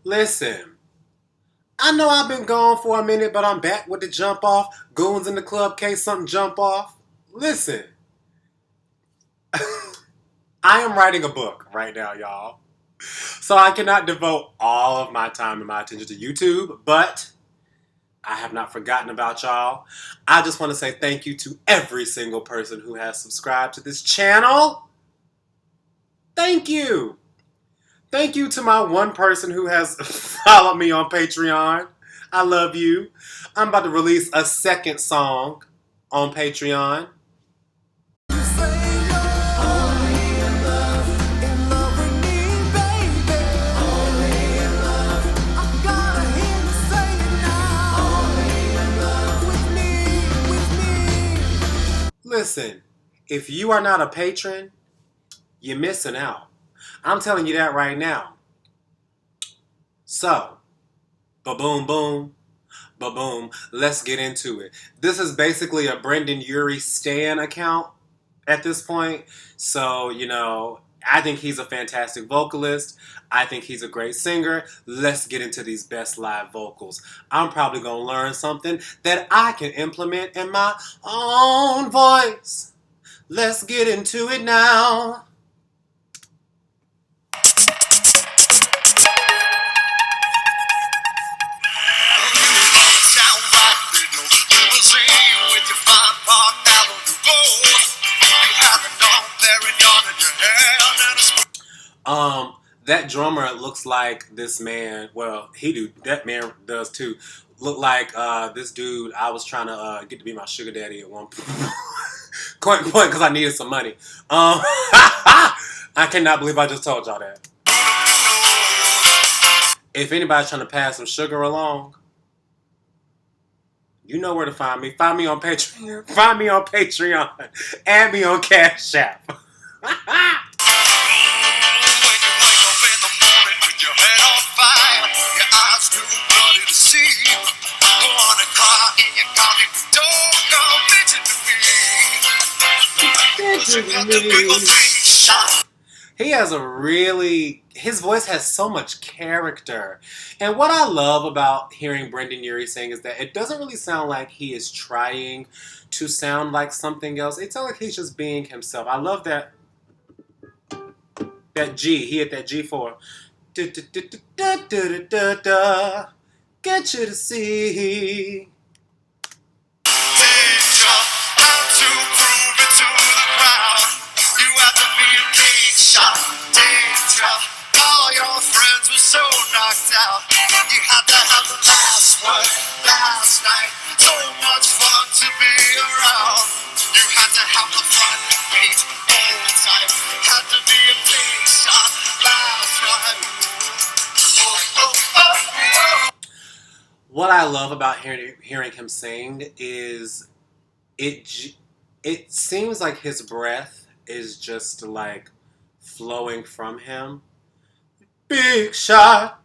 Listen, I know I've been gone for a minute, but I'm back with the jump off. Goons in the club, case something jump off. Listen, I am writing a book right now, y'all. So I cannot devote all of my time and my attention to YouTube, but I have not forgotten about y'all. I just want to say thank you to every single person who has subscribed to this channel. Thank you. Thank you to my one person who has followed me on Patreon. I love you. I'm about to release a second song on Patreon. Listen, if you are not a patron, you're missing out. I'm telling you that right now. So, ba-boom, boom, ba-boom, let's get into it. This is basically a Brendon Urie stan account at this point. So, you know, I think he's a fantastic vocalist. I think he's a great singer. Let's get into these best live vocals. I'm probably going to learn something that I can implement in my own voice. Let's get into it now. That drummer looks like this man. Well, that man does too. Look like this dude I was trying to get to be my sugar daddy at one point because I needed some money. I cannot believe I just told y'all that. If anybody's trying to pass some sugar along, you know where to find me. Find me on Patreon. Find me on Patreon. Add me on Cash App. He has his voice has so much character. And what I love about hearing Brendon Urie sing is that it doesn't really sound like he is trying to sound like something else. It sounds like he's just being himself. I love that G. He hit that G4. Get you to see. All your friends were so knocked out. You had to have the last word last night. So much fun to be around. You had to have the front page all the time. Had to be a big shot last night. What I love about hearing him sing is it seems like his breath is just like flowing from him. Big shot,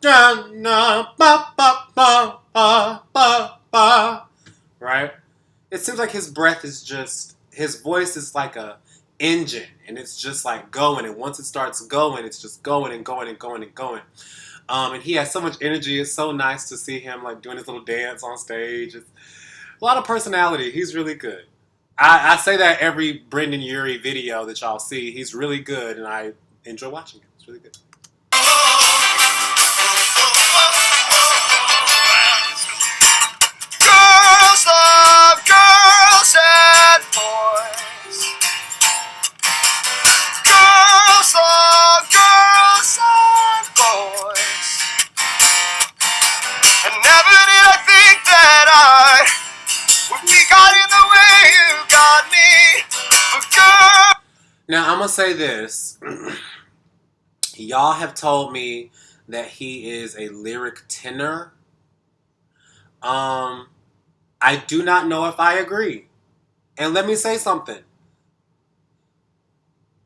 right? It seems like his breath is just, his voice is like a engine, and it's just like going, and once it starts going, it's just going and going and going and going. And he has so much energy. It's so nice to see him like doing his little dance on stage. It's a lot of personality. He's really good. I say that every Brendon Urie video that y'all see. He's really good, and I enjoy watching it. It's really good. Girls love girls and boys. Girls love girls and boys. And never did I think that I would be got in the way you got me. But girl. Now I'm gonna say this. Y'all have told me that he is a lyric tenor. I do not know if I agree. And let me say something.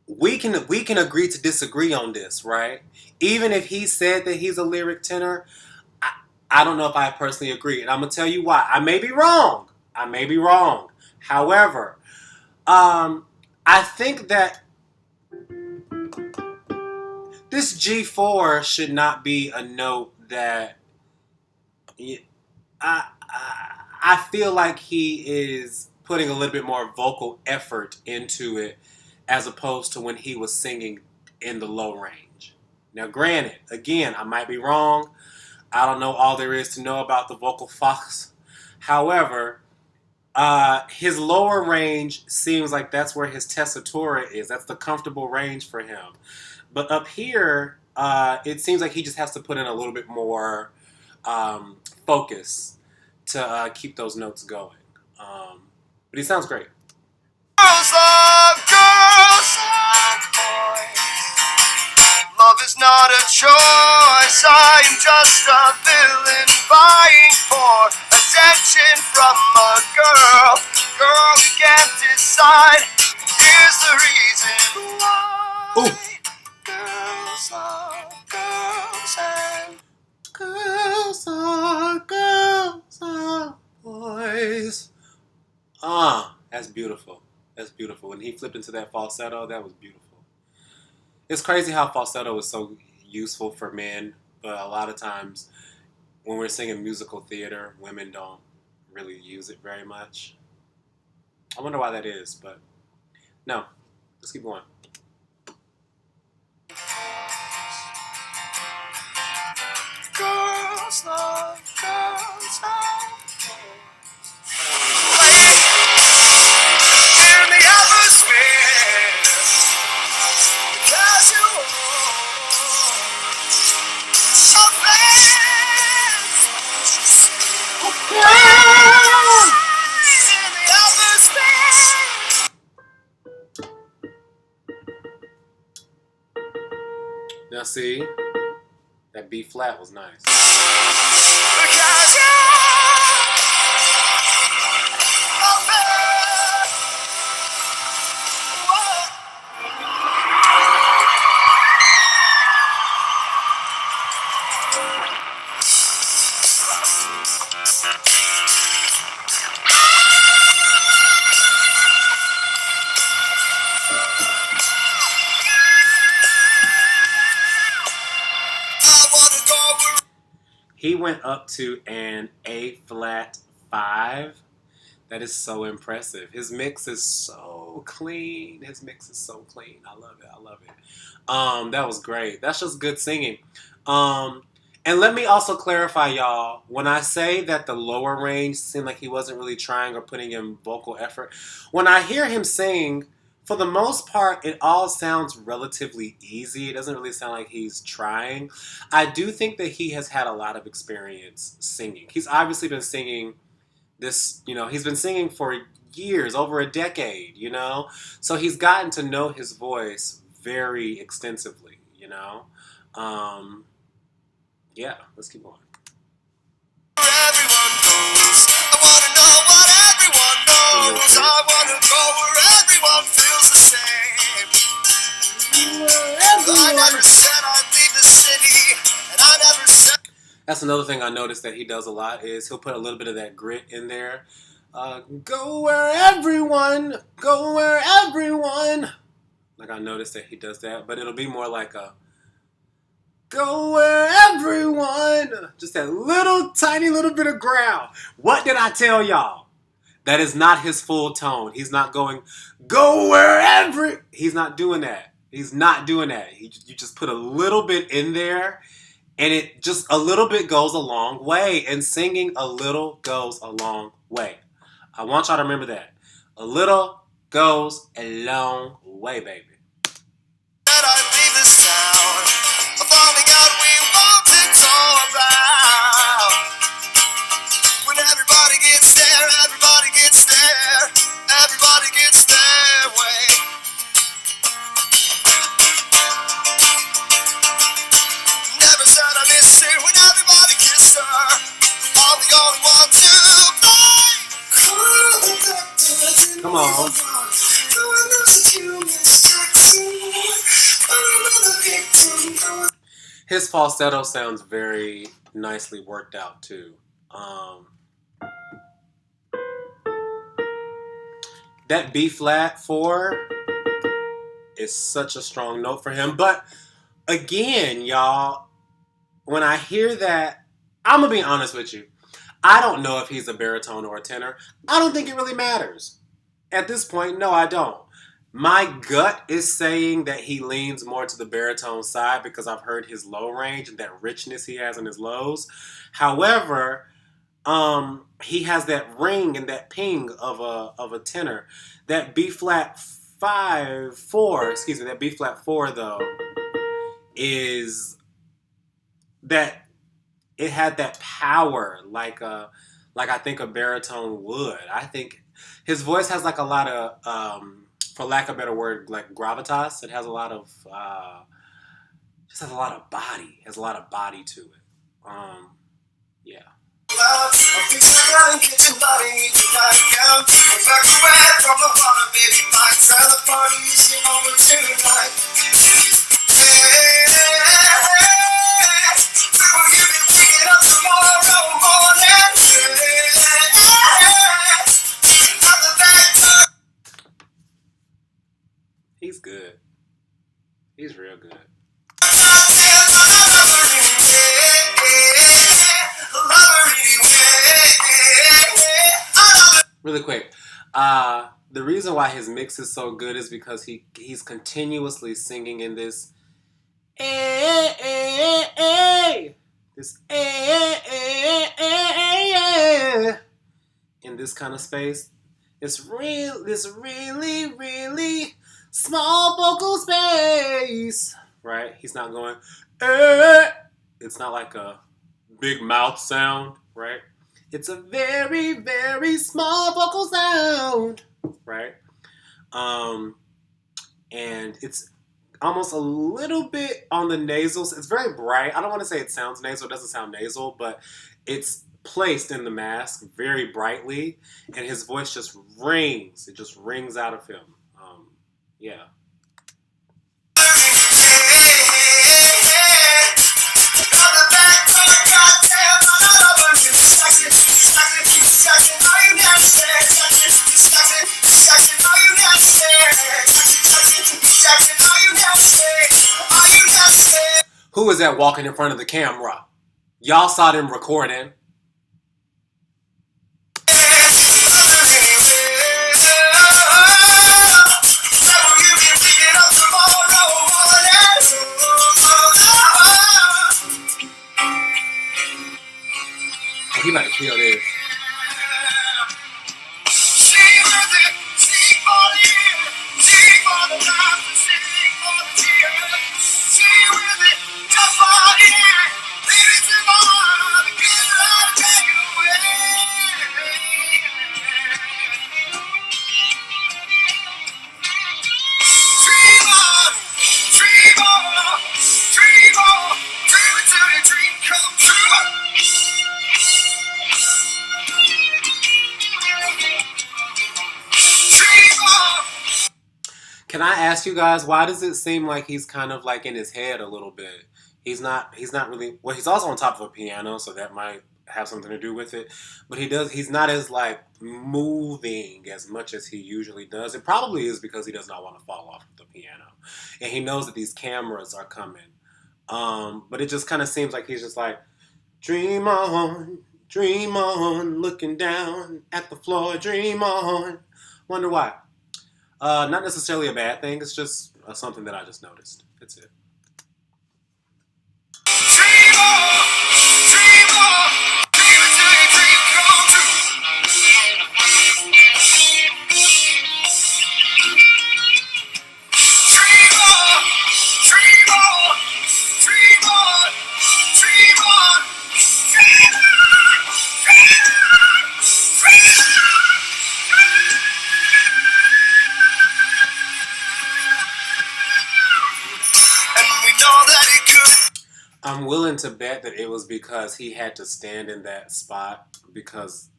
We can agree to disagree on this, right? Even if he said that he's a lyric tenor, I don't know if I personally agree. And I'm going to tell you why. I may be wrong. However, I think that this G4 should not be a note that I feel like he is putting a little bit more vocal effort into it as opposed to when he was singing in the low range. Now, granted, again, I might be wrong. I don't know all there is to know about the vocal fox. However, his lower range seems like that's where his tessitura is. That's the comfortable range for him. But up here, it seems like he just has to put in a little bit more focus to keep those notes going. But he sounds great. Girls love girls and boys. Love is not a choice. I am just a villain vying for attention from a girl. Girl who can't decide. Here's the reason why. Ooh. Girls love girls and girls are boys. That's beautiful. That's beautiful. When he flipped into that falsetto, that was beautiful. It's crazy how falsetto is so useful for men, but a lot of times when we're singing musical theater, women don't really use it very much. I wonder why that is, but no. Let's keep going. Girls love girls and in the atmosphere, casual in the atmosphere. Now see, that B flat was nice. He went up to an A flat 5. That is so impressive. His mix is so clean. His mix is so clean. I love it. I love it. That was great. That's just good singing. And let me also clarify, y'all. When I say that the lower range seemed like he wasn't really trying or putting in vocal effort, when I hear him sing, for the most part, it all sounds relatively easy. It doesn't really sound like he's trying. I do think that he has had a lot of experience singing. He's obviously been singing this, he's been singing for years, over a decade, So he's gotten to know his voice very extensively, Yeah, let's keep going. Everyone knows. I want to know what everyone knows. I want to go where everyone feels the same. I never said I'd leave the city, and I never said. That's another thing I noticed that he does a lot is he'll put a little bit of that grit in there. Go where everyone. Like I noticed that he does that, but it'll be more like a go where everyone. Just that little tiny little bit of growl. What did I tell y'all? That is not his full tone. He's not going go where He's not doing that. He's not doing that. You just put a little bit in there, and it just a little bit goes a long way. And singing a little goes a long way. I want y'all to remember that. A little goes a long way, baby. That I leave the sound of falling out we want to go around. When everybody gets there, everybody gets there, everybody gets their way. Never said I miss her when everybody kissed her. I'm the only one to play. Come on. His falsetto sounds very nicely worked out too. That B flat 4 is such a strong note for him. But again, y'all, when I hear that, I'm going to be honest with you. I don't know if he's a baritone or a tenor. I don't think it really matters. At this point, no, I don't. My gut is saying that he leans more to the baritone side because I've heard his low range and that richness he has in his lows. However, he has that ring and that ping of a tenor. That B-flat 5/4, that B-flat 4 though, is that it had that power like I think a baritone would. I think his voice has like a lot of for lack of a better word, like gravitas. It has a lot of just has a lot of body. It has a lot of body to it. Yeah. I'll fix the gun and get your body in your body down. Evacuate from the water, baby. My try the party is in over tonight. Will you be waking up tomorrow morning? He's good. He's real good. Really quick, the reason why his mix is so good is because he's continuously singing in this this in this kind of space. It's this really, really small vocal space, right? He's not going, it's not like a big mouth sound, right? It's a very, very small vocal sound, right? And it's almost a little bit on the nasals. It's very bright. I don't want to say it sounds nasal. It doesn't sound nasal, but it's placed in the mask very brightly, and his voice just rings. It just rings out of him. Yeah. Who is that walking in front of the camera? Y'all saw them recording. He about to kill this. Can I ask you guys, why does it seem like he's kind of like in his head a little bit? He's not really, well, he's also on top of a piano, so that might have something to do with it. But he's not as like moving as much as he usually does. It probably is because he does not want to fall off the piano. And he knows that these cameras are coming. But it just kind of seems like he's just like, dream on, looking down at the floor, dream on. Wonder why. Not necessarily a bad thing. It's just something that I just noticed. That's it. Dream on, dream until your dream come true. Dream on, dream on, dream on, dream on, dream on, dream on, dream on. I'm willing to bet that it was because he had to stand in that spot because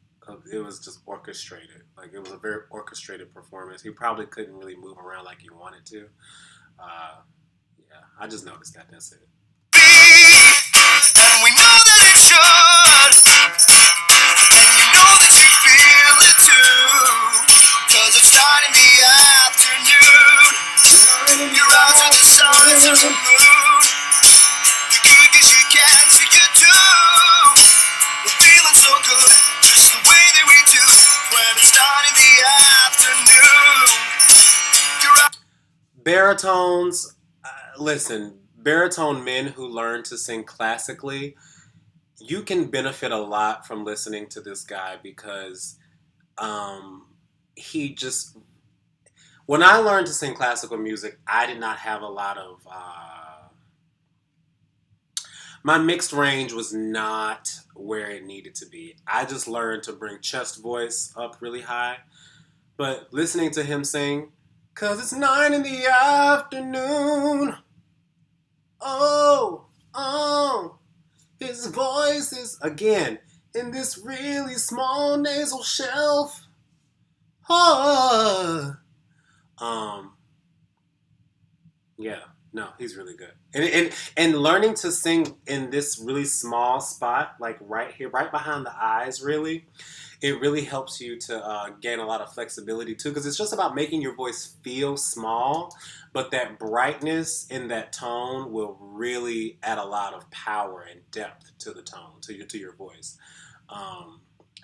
it was just orchestrated. Like, it was a very orchestrated performance. He probably couldn't really move around like he wanted to. Yeah, I just noticed that. That's it. And we know that it should. And you know that you feel it too. 'Cause it's night in the afternoon. You're out to the sun and to the moon. You can Baritones, listen, baritone men who learn to sing classically, you can benefit a lot from listening to this guy because um, he just. When I learned to sing classical music, I did not have a lot of. My mixed range was not where it needed to be. I just learned to bring chest voice up really high. But listening to him sing, 'cause it's 9 in the afternoon. Oh, oh. His voice is, again, in this really small nasal shelf. Oh. Yeah, no, he's really good. And learning to sing in this really small spot, like right here, right behind the eyes, really, it really helps you to gain a lot of flexibility too, because it's just about making your voice feel small, but that brightness in that tone will really add a lot of power and depth to the tone, to your voice.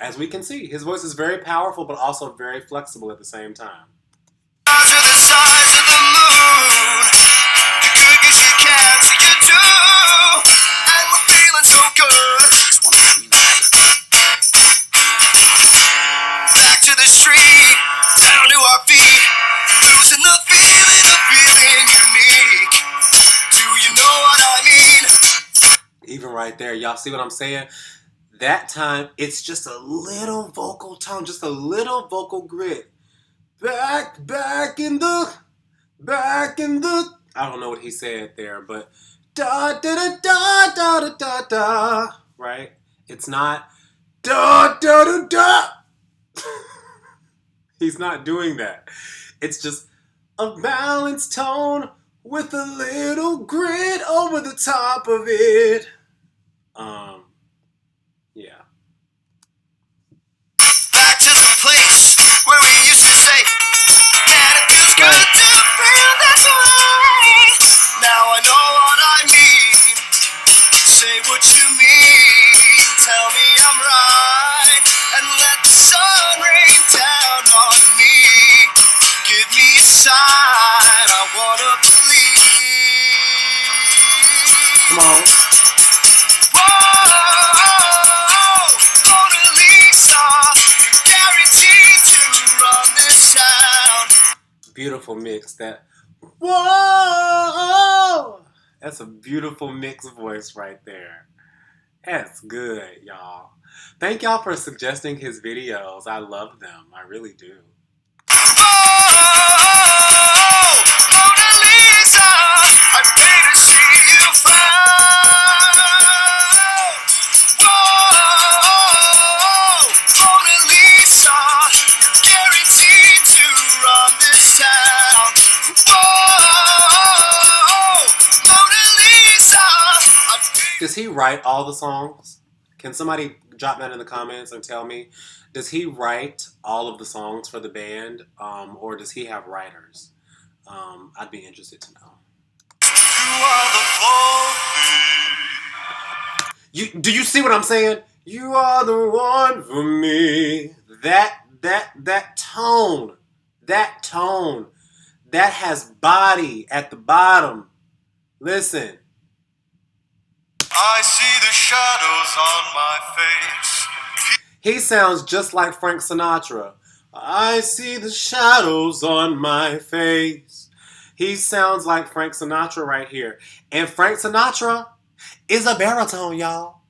As we can see, his voice is very powerful, but also very flexible at the same time. To the sides of the moon, you good 'cause you can, so you do, and we're feeling so good. Back to the street, down to our feet, losing the feeling unique. Do you know what I mean? Even right there, y'all see what I'm saying? That time, it's just a little vocal tone, just a little vocal grit. Back in the, I don't know what he said there, but da da da da da da da da, right? It's not da da da da. He's not doing that. It's just a balanced tone with a little grit over the top of it. Yeah. Back to the place where we used to say, "Dad, it feels good to feel this way." Now I know what I mean. Say what you mean. Tell me I'm right, and let the sun rain down on me. Give me a sign. I wanna believe. Come on. Beautiful mix. That whoa, that's a beautiful mix voice right there. That's good, y'all. Thank y'all for suggesting his videos. I love them. I really do. Mona Lisa, I pray to see you found. Whoa, Mona Lisa, you're guaranteed to run this town. Whoa, Mona Lisa. Does he write all the songs? Can somebody drop that in the comments and tell me? Does he write all of the songs for the band, or does he have writers? I'd be interested to know. Do you see what I'm saying? You are the one for me. That tone, that has body at the bottom. Listen. I see the shadows on my face. He sounds just like Frank Sinatra. I see the shadows on my face. He sounds like Frank Sinatra right here. And Frank Sinatra is a baritone, y'all.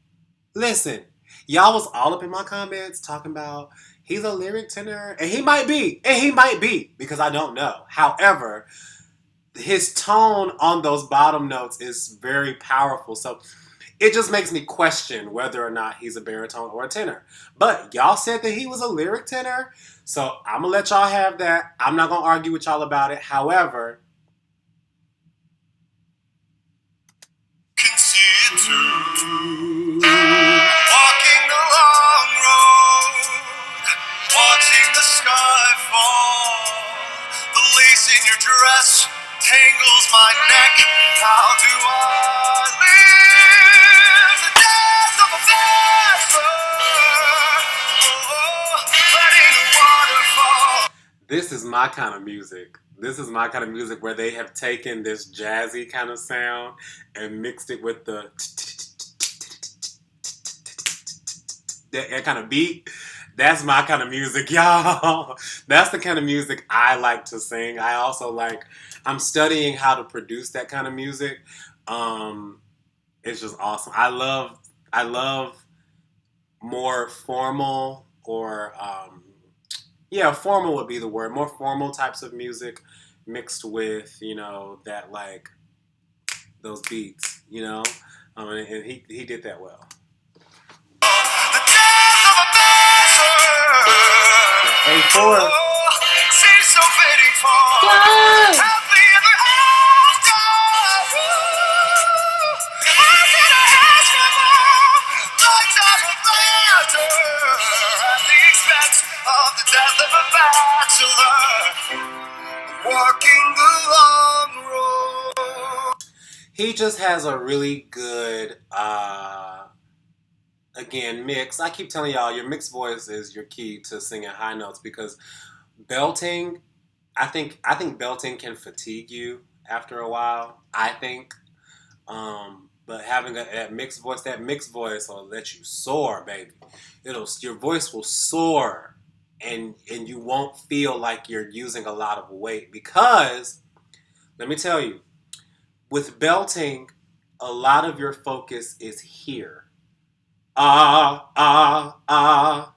Listen, y'all was all up in my comments talking about he's a lyric tenor. And he might be, because I don't know. However, his tone on those bottom notes is very powerful. So it just makes me question whether or not he's a baritone or a tenor. But y'all said that he was a lyric tenor, so I'm going to let y'all have that. I'm not going to argue with y'all about it. However, can see it too. Walking the long road, watching the sky fall. The lace in your dress tangles my neck. How do I live the death of a bachelor? Letting the waterfall. this is my kind of music. This is my kind of music where they have taken this jazzy kind of sound and mixed it with the that kind of beat. That's my kind of music, y'all. That's the kind of music I like to sing. I also like, I'm studying how to produce that kind of music. It's just awesome. I love more formal or, yeah, formal would be the word. More formal types of music mixed with, you know, that like, those beats, you know? And he did that well. A4. Seems so fitting for happily ever after. How can I ask for more? Lifetime of laughter at the expense of the death of a bachelor, walking the long road. He just has a really good, again, mix. I keep telling y'all, your mixed voice is your key to singing high notes because belting, I think belting can fatigue you after a while. I think, but having that mixed voice will let you soar, baby. Your voice will soar, and you won't feel like you're using a lot of weight because, let me tell you, with belting, a lot of your focus is here. Ah, ah, ah,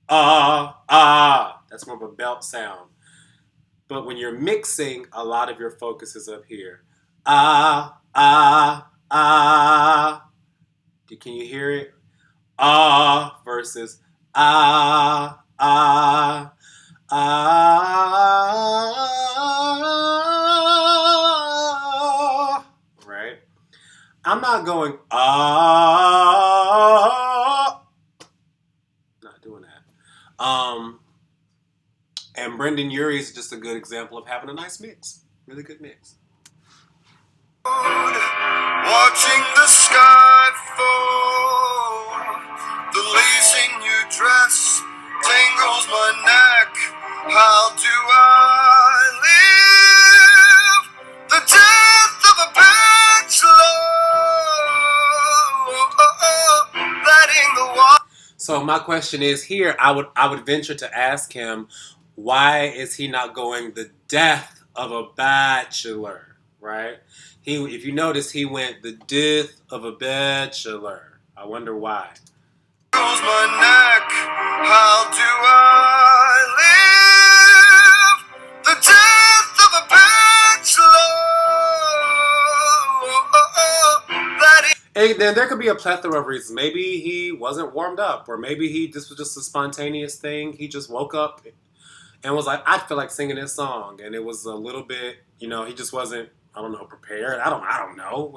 ah, ah. That's more of a belt sound. But when you're mixing, a lot of your focus is up here. Ah, ah, ah. Can you hear it? Ah versus ah, ah, ah. Right? I'm not going not doing that. And Brendon Urie is just a good example of having a nice mix. Really good mix. Watching the sky fall, the lace in your dress tangles my neck. How do I live the death of a bachelor? Letting the water. So my question is here, I would venture to ask him, why is he not going the death of a bachelor, right? If you notice, he went the death of a bachelor. I wonder why. Goes my neck. How do I live the death of a bachelor? And then there could be a plethora of reasons. Maybe he wasn't warmed up, or maybe this was just a spontaneous thing. He just woke up and was like, I feel like singing this song, and it was a little bit, you know, he just wasn't, I don't know, prepared. I don't know.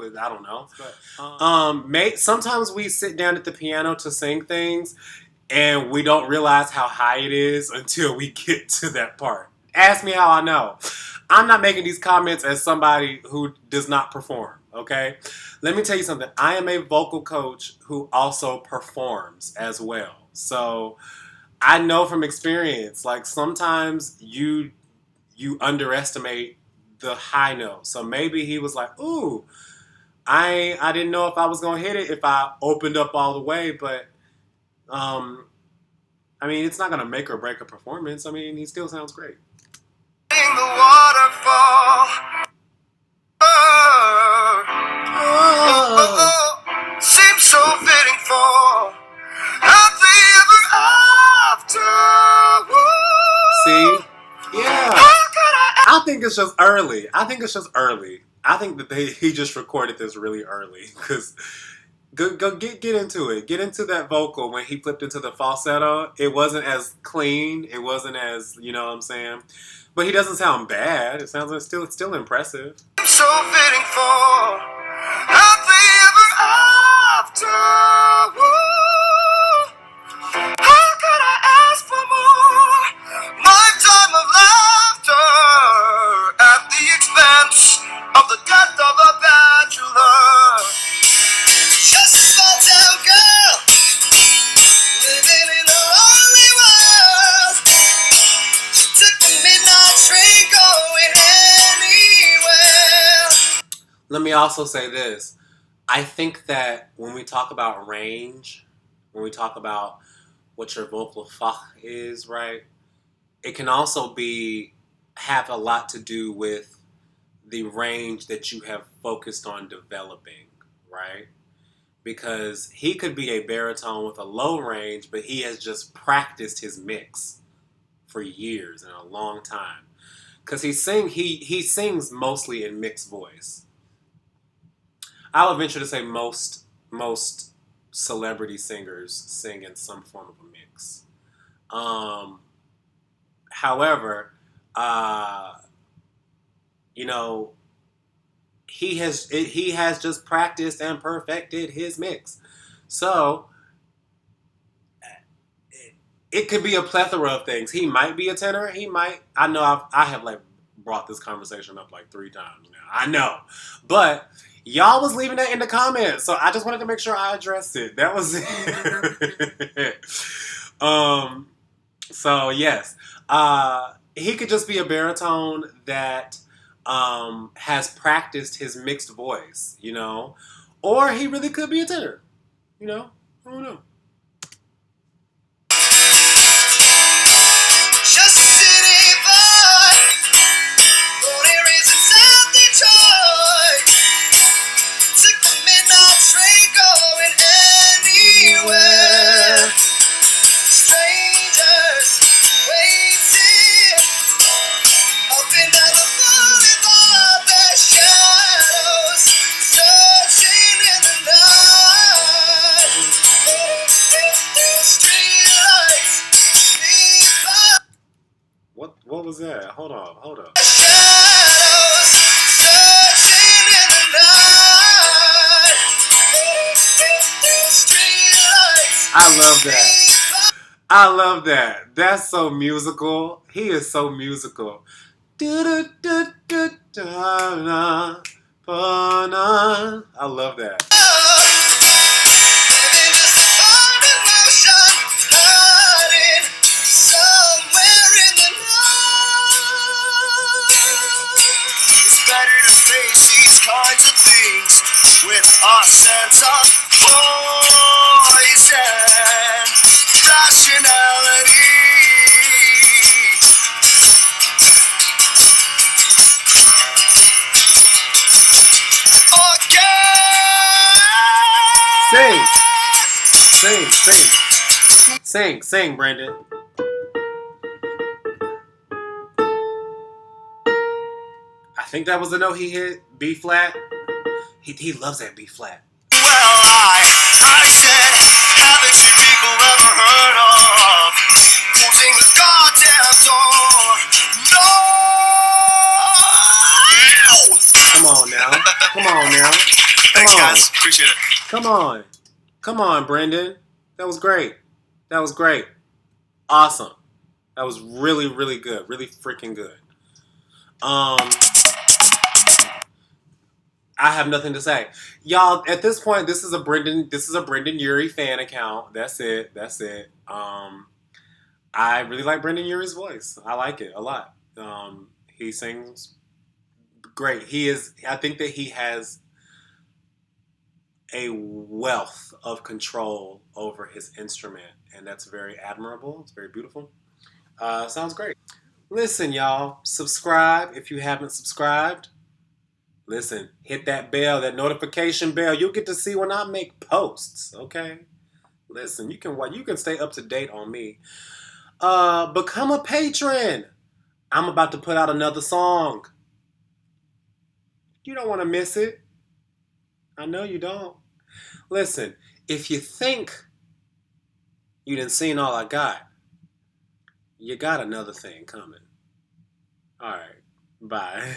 But, sometimes we sit down at the piano to sing things, and we don't realize how high it is until we get to that part. Ask me how I know. I'm not making these comments as somebody who does not perform, okay? Let me tell you something. I am a vocal coach who also performs as well. So I know from experience, like sometimes you underestimate the high note. So maybe he was like, ooh, I didn't know if I was going to hit it if I opened up all the way, but I mean, it's not going to make or break a performance. I mean, he still sounds great. The waterfall. Seems so fitting for happily ever after. See? Yeah. I think it's just early. I think that he just recorded this really early because go get into it. Get into that vocal when he flipped into the falsetto. It wasn't as clean. It wasn't as, you know what I'm saying? But he doesn't sound bad. It sounds like it's still impressive. So fitting for happily ever after. How could I ask for more? Lifetime of laughter at the expense of the death of a bachelor. Just a small town girl living in a lonely world. She took the midnight train going let me also say this. I think that when we talk about range, when we talk about what your vocal fach is, right, it can also have a lot to do with the range that you have focused on developing, right? Because he could be a baritone with a low range, but he has just practiced his mix for years and a long time. Because he sings mostly in mixed voice. I'll venture to say most celebrity singers sing in some form of a mix. However, you know, he has just practiced and perfected his mix. So it could be a plethora of things. He might be a tenor. He might. I know I have like brought this conversation up like 3 times now. I know, but y'all was leaving that in the comments, so I just wanted to make sure I addressed it. That was it. So yes, he could just be a baritone that has practiced his mixed voice, you know, or he really could be a tenor, you know. I don't know. Just a city boy, born and raised in South Detroit. Took the midnight train going anywhere. Strangers waiting up and down the boulevard. Their shadows searching in the night. Streetlights lead by. What was that? Hold on. Shadows searching in the night. Streetlights. I love that. I love that. That's so musical. He is so musical. I love that. Living just a part emotion, hiding somewhere in the night. It's better to face these kinds of things with a sense of poise and rationality. Sing, Brendon. I think that was the note he hit. B flat. He loves that B flat. Well, I said, haven't you people ever heard of closing the goddamn door? No! Come on now. Thanks, guys. Appreciate it. Come on, Brendon. That was great. Awesome. That was really, really good. Really freaking good. I have nothing to say. Y'all, at this point, this is a Brendon Urie fan account. That's it. I really like Brendon Urie's voice. I like it a lot. He sings great. I think that he has a wealth of control over his instrument, and that's very admirable. It's very beautiful. Sounds great. Listen, y'all, subscribe if you haven't subscribed. Listen, hit that bell, that notification bell. You'll get to see when I make posts, okay? Listen, you can stay up to date on me. Become a patron. I'm about to put out another song. You don't want to miss it. I know you don't. Listen, if you think you done seen all I got, you got another thing coming. All right, bye.